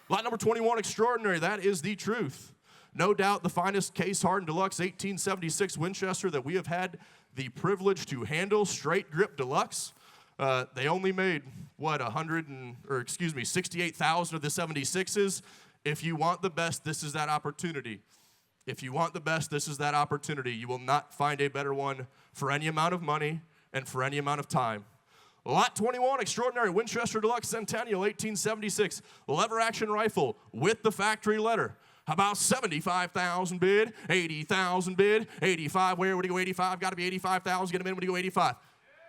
Lot number 21, extraordinary. That is the truth. No doubt the finest case-hardened deluxe 1876 Winchester that we have had the privilege to handle, straight grip deluxe. They only made, 68,000 of the 76s. If you want the best, this is that opportunity. If you want the best, this is that opportunity. You will not find a better one for any amount of money and for any amount of time. Lot 21, extraordinary Winchester Deluxe Centennial 1876 lever action rifle with the factory letter. How about 75,000 bid, 80,000 bid, 85, where would he go 85? Got to be 85,000, get him in, would he go 85?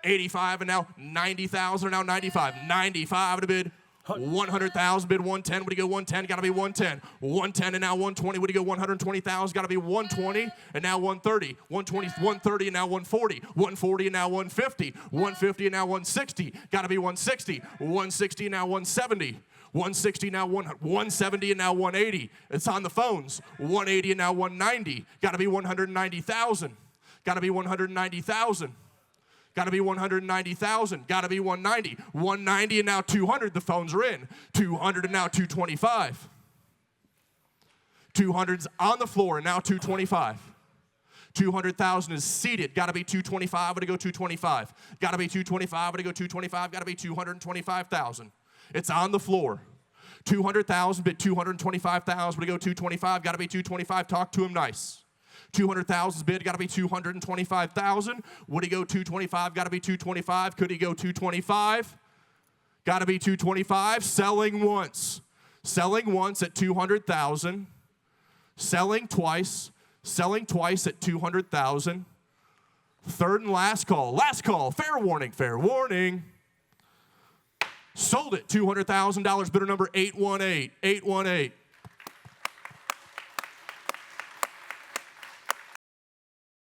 85 and now 90,000 now 95. 95 to bid, 100,000 bid, 110, would he go 110? Got to be 110. 110 and now 120, would he go 120,000? Got to be 120 and now 130. 120, 130 and now 140. 140 and now 150. 150 and now 160. Got to be 160. 160 and now 170. 160 now 170 and now 180. It's on the phones. 180 and now 190. Got to be 190,000. Got to be 190,000. Got to be 190,000. Got to be 190. 190 and now 200. The phones are in. 200 and now 225. 200's on the floor and now 225. 200,000 is seated. Got to be 225. Would it go 225? Got to be 225. Would it go 225? Got to be 225,000. It's on the floor. 200,000 bid 225,000. Would it go 225? Got to be 225. Talk to him nice. 200,000 bid, got to be 225,000. Would he go 225? Got to be 225. Could he go 225? Got to be 225. Selling once. Selling once at 200,000. Selling twice. Selling twice at 200,000. Third and last call. Last call. Fair warning. Fair warning. Sold it. $200,000. Bidder number 818. 818.